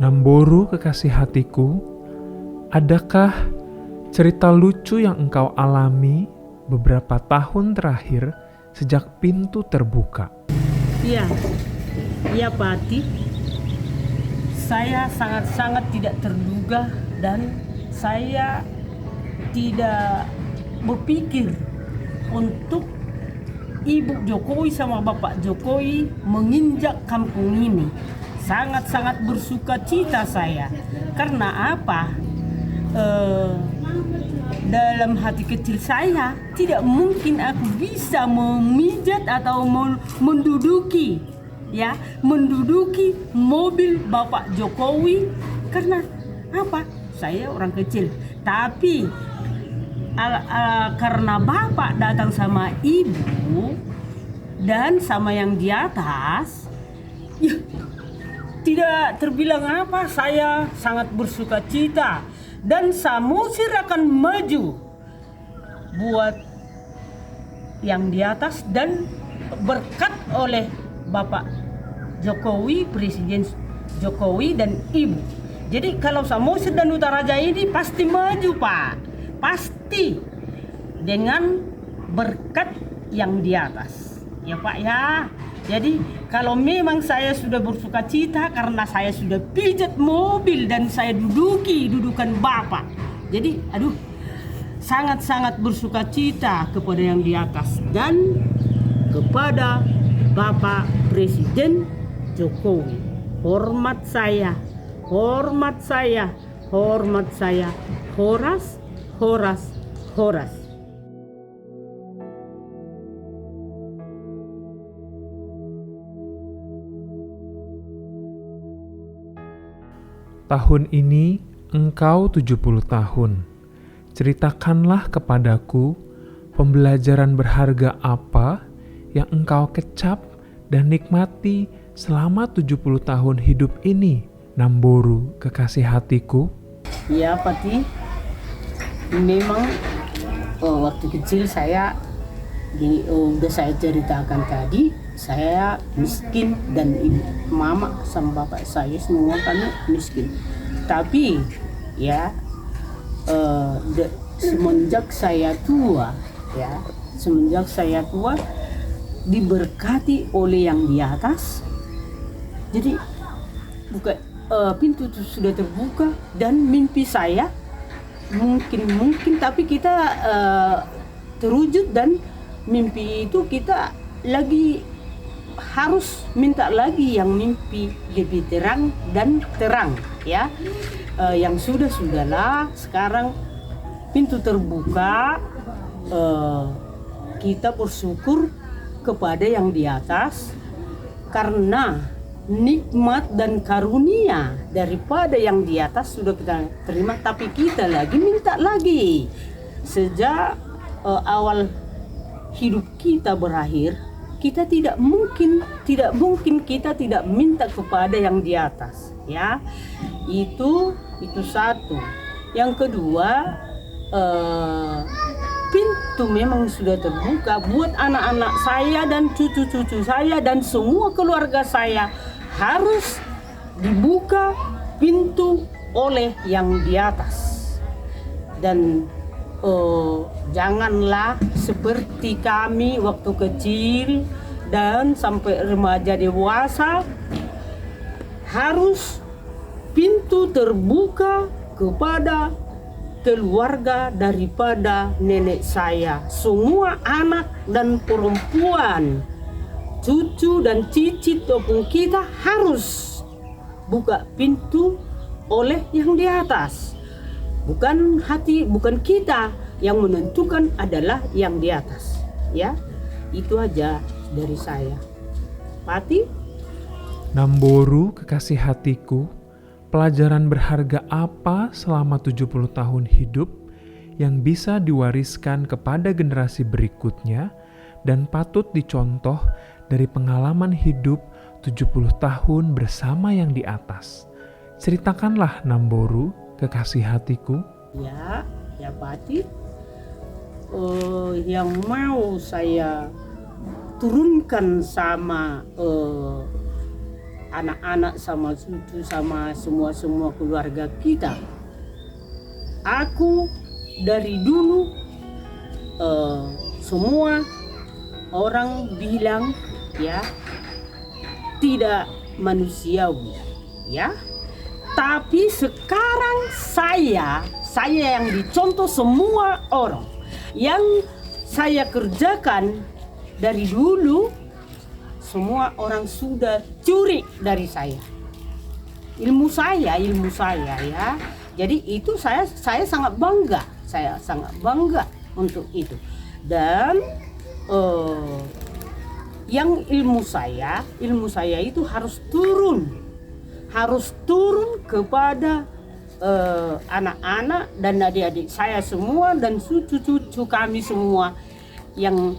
Namboru kekasih hatiku, adakah cerita lucu yang engkau alami beberapa tahun terakhir sejak pintu terbuka? Iya Pak Ati. Saya sangat-sangat tidak terduga dan saya tidak berpikir untuk Ibu Jokowi sama Bapak Jokowi menginjak kampung ini. Sangat-sangat bersuka cita saya. Karena apa? Dalam hati kecil saya tidak mungkin aku bisa memijat atau menduduki mobil Bapak Jokowi. Karena apa? Saya orang kecil. Tapi karena Bapak datang sama Ibu dan sama yang di atas, ya tidak terbilang apa, saya sangat bersuka cita. Dan Samosir akan maju buat yang di atas dan berkat oleh Bapak Jokowi, Presiden Jokowi dan Ibu. Jadi kalau Samosir dan Hutaraja ini pasti maju Pak. Pasti dengan berkat yang di atas. Ya Pak ya. Jadi kalau memang saya sudah bersuka cita karena saya sudah pijat mobil dan saya dudukan Bapak. Jadi sangat-sangat bersuka cita kepada yang di atas dan kepada Bapak Presiden Jokowi. Hormat saya. Horas. Tahun ini engkau 70 tahun. Ceritakanlah kepadaku pembelajaran berharga apa yang engkau kecap dan nikmati selama 70 tahun hidup ini, Namboru kekasih hatiku? Ya, Pati, memang waktu kecil saya udah saya ceritakan tadi, saya miskin dan mama sama bapak saya semua kami miskin. Tapi ya semenjak saya tua diberkati oleh yang di atas. Jadi pintu itu sudah terbuka dan mimpi saya mungkin tapi kita terwujud, dan mimpi itu kita lagi harus minta lagi yang mimpi lebih terang dan terang ya. Yang sudahlah sekarang pintu terbuka, kita bersyukur kepada yang di atas karena nikmat dan karunia daripada yang di atas sudah kita terima, tapi kita lagi minta lagi. Sejak awal hidup kita berakhir, kita tidak mungkin kita tidak minta kepada yang di atas ya. Itu satu. Yang kedua, pintu memang sudah terbuka buat anak-anak saya dan cucu-cucu saya dan semua keluarga saya. Harus dibuka pintu oleh yang di atas. Dan janganlah seperti kami waktu kecil dan sampai remaja dewasa, harus pintu terbuka kepada keluarga daripada nenek saya. Semua anak dan perempuan, cucu dan cicit ataupun kita harus buka pintu oleh yang di atas. Bukan kita yang menentukan, adalah yang di atas. Ya, itu aja dari saya. Pati? Namboru kekasih hatiku, pelajaran berharga apa selama 70 tahun hidup yang bisa diwariskan kepada generasi berikutnya dan patut dicontoh dari pengalaman hidup 70 tahun bersama yang di atas? Ceritakanlah, Namboru kekasih hatiku. Ya Pati, yang mau saya turunkan sama anak-anak, sama cucu, sama semua keluarga kita. Aku dari dulu semua orang bilang ya tidak manusiawi ya. Tapi sekarang saya yang dicontoh semua orang. Yang saya kerjakan dari dulu, semua orang sudah curi dari saya. Ilmu saya ya. Jadi itu saya sangat bangga. Saya sangat bangga untuk itu. Dan yang ilmu saya itu harus turun kepada anak-anak dan adik-adik saya semua dan cucu-cucu kami semua yang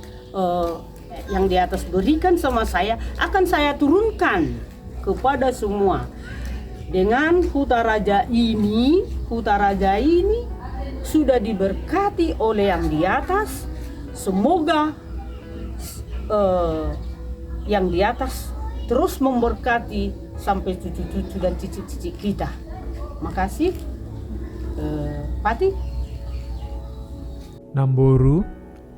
di atas berikan sama saya, akan saya turunkan kepada semua. Dengan Huta Raja ini sudah diberkati oleh yang di atas. Semoga yang di atas terus memberkati sampai cucu-cucu dan cicit-cicit kita. Makasih, Pati. Namboru,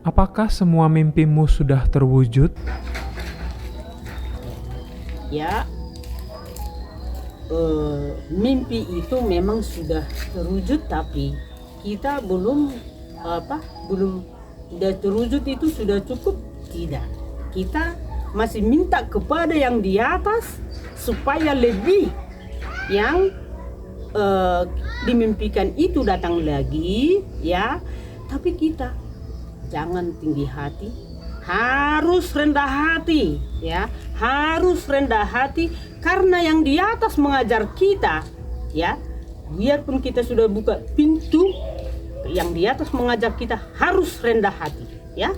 apakah semua mimpimu sudah terwujud? Ya, mimpi itu memang sudah terwujud, tapi kita belum sudah terwujud itu sudah cukup? Tidak. Kita masih minta kepada yang di atas supaya lebih yang dimimpikan itu datang lagi ya. Tapi kita jangan tinggi hati, harus rendah hati ya, harus rendah hati karena yang di atas mengajar kita ya. Biarpun kita sudah buka pintu, yang di atas mengajar kita harus rendah hati Ya,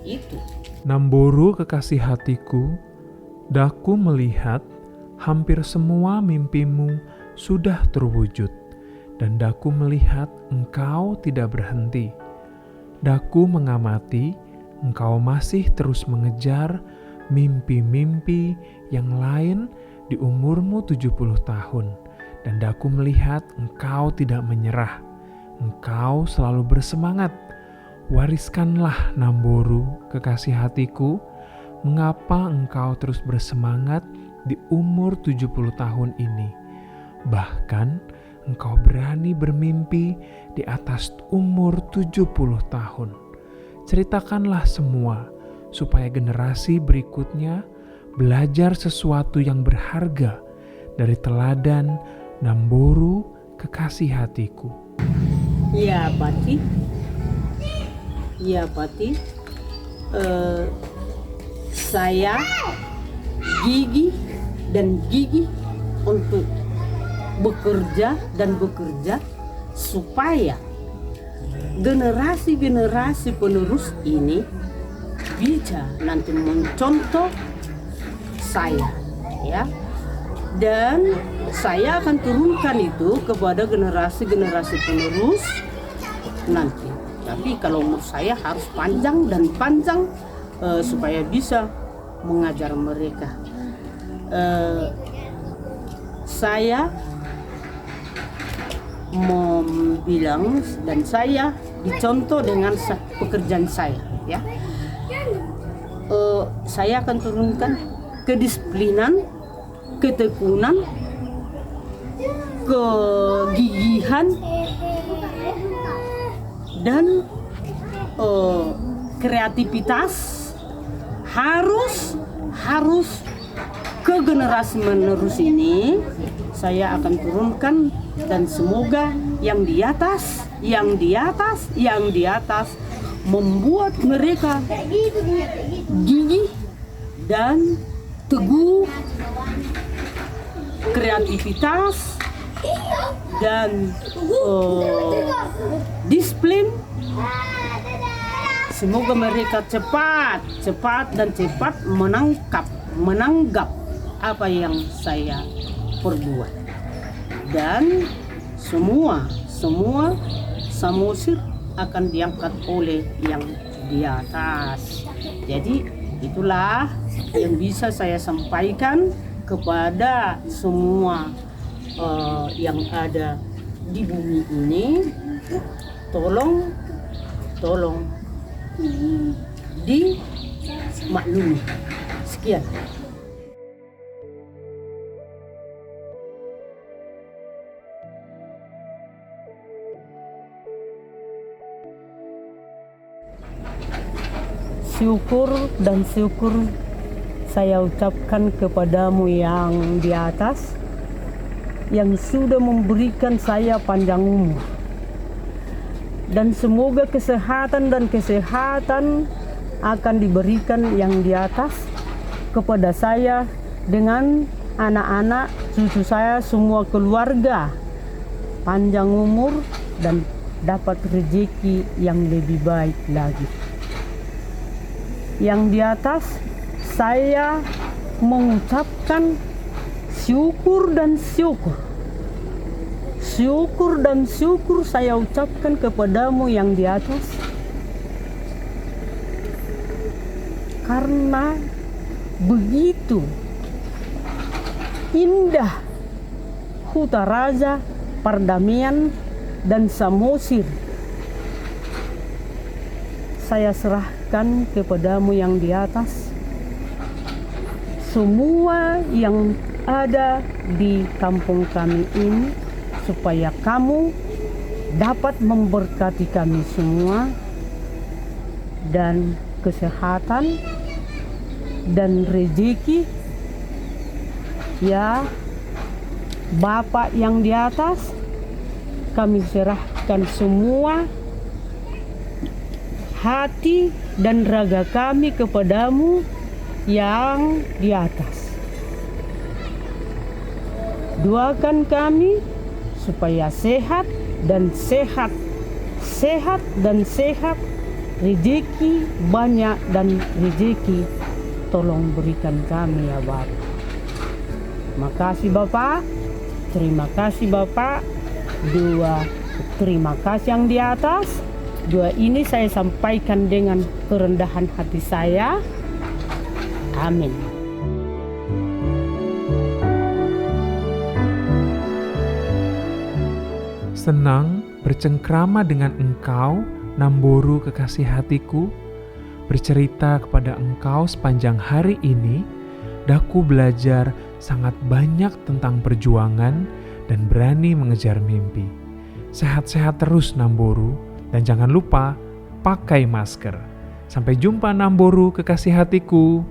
itu. Namboru kekasih hatiku, daku melihat hampir semua mimpimu sudah terwujud, dan daku melihat engkau tidak berhenti. Daku mengamati engkau masih terus mengejar mimpi-mimpi yang lain di umurmu 70 tahun, dan daku melihat engkau tidak menyerah. Engkau selalu bersemangat. Wariskanlah Namboru kekasih hatiku, mengapa engkau terus bersemangat di umur 70 tahun ini. Bahkan engkau berani bermimpi di atas umur 70 tahun. Ceritakanlah semua supaya generasi berikutnya belajar sesuatu yang berharga dari teladan Namboru kekasih hatiku. Ya, Pati. Saya gigih untuk bekerja supaya generasi penerus ini bisa nanti mencontoh saya, ya. Dan saya akan turunkan itu kepada generasi penerus nanti. Tapi kalau umur saya harus panjang supaya bisa mengajar mereka. Saya mau bilang dan saya dicontoh dengan pekerjaan saya, ya. Saya akan turunkan kedisiplinan, ketekunan, kegigihan, dan kreativitas harus ke generasi menerus ini saya akan turunkan, dan semoga yang di atas membuat mereka gigih dan teguh, kreativitas dan disiplin. Semoga mereka cepat menanggap apa yang saya perbuat, dan semua samosir akan diangkat oleh yang di atas. Jadi itulah yang bisa saya sampaikan kepada semua yang ada di bumi ini. Tolong dimaklumi. Sekian. Syukur saya ucapkan kepadamu yang di atas, yang sudah memberikan saya panjang umur. Dan semoga kesehatan akan diberikan yang di atas kepada saya dengan anak-anak, cucu saya, semua keluarga. Panjang umur dan dapat rezeki yang lebih baik lagi. Yang di atas, saya mengucapkan syukur saya ucapkan kepadamu yang di atas, karena begitu indah Hutaraja, perdamaian dan samosir. Saya serahkan kepadamu yang di atas semua yang ada di kampung kami ini, supaya kamu dapat memberkati kami semua dan kesehatan dan rezeki, ya Bapak yang di atas. Kami serahkan semua hati dan raga kami kepadamu yang di atas. Doakan kami supaya sehat dan sehat rezeki banyak dan rezeki tolong berikan kami ya Bapak. Makasih Bapak, terima kasih Bapak. Dua terima kasih yang di atas. Dua ini saya sampaikan dengan kerendahan hati saya. Amin. Senang bercengkrama dengan Engkau, Namboru kekasih hatiku, bercerita kepada Engkau sepanjang hari ini. Daku belajar sangat banyak tentang perjuangan dan berani mengejar mimpi. Sehat-sehat terus Namboru, dan jangan lupa pakai masker. Sampai jumpa Namboru kekasih hatiku.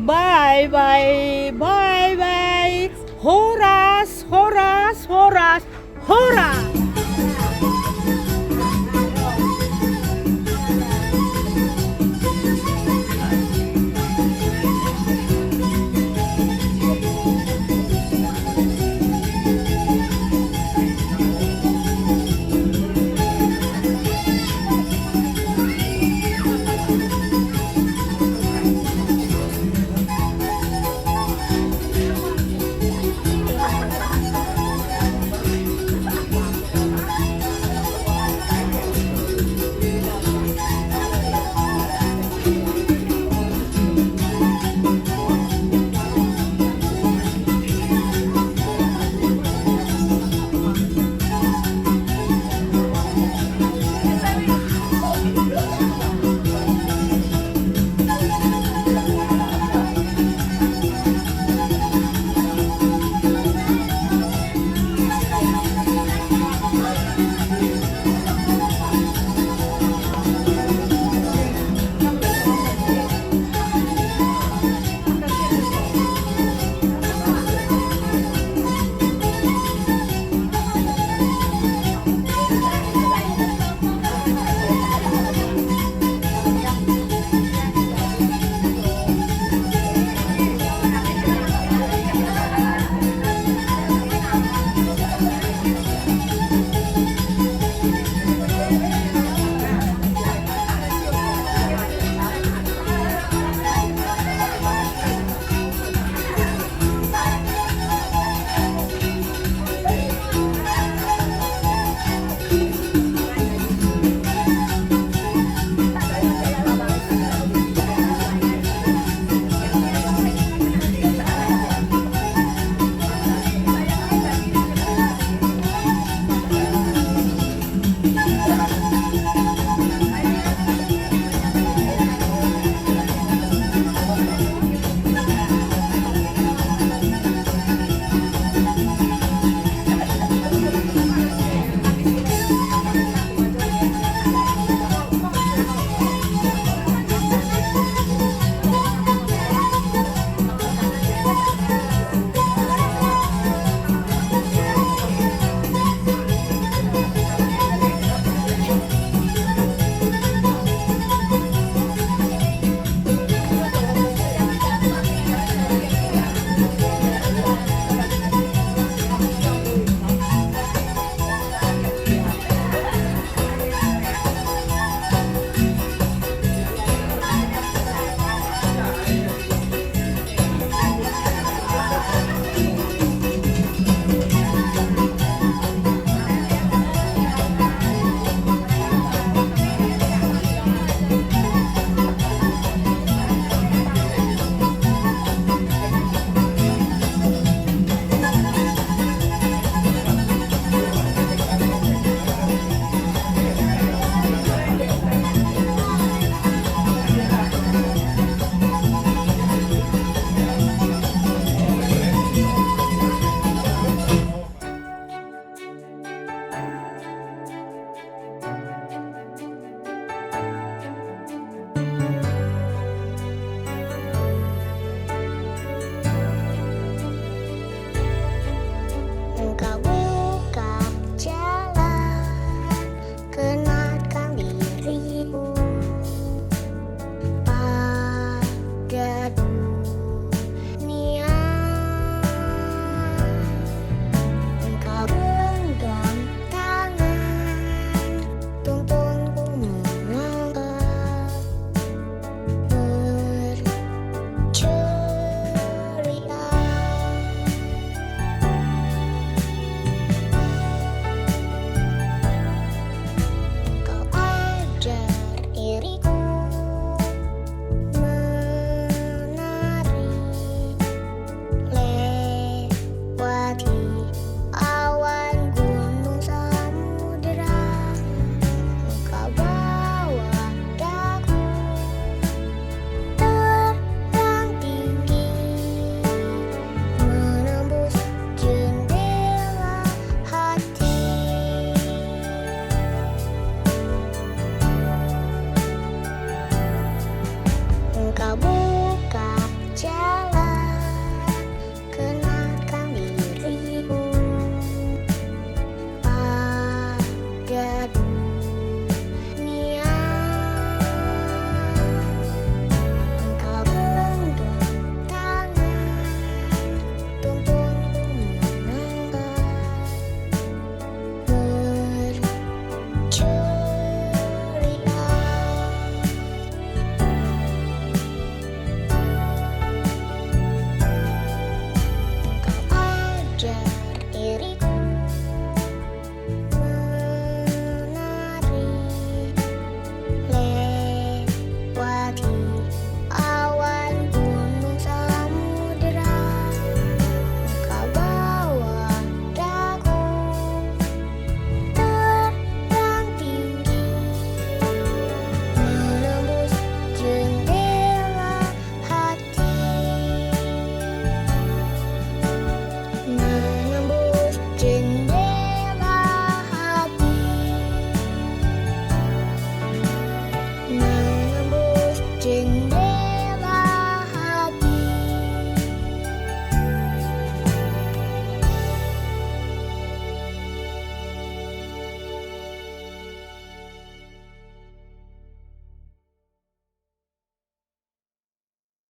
Bye bye, bye bye. Horas, horas, horas, horas.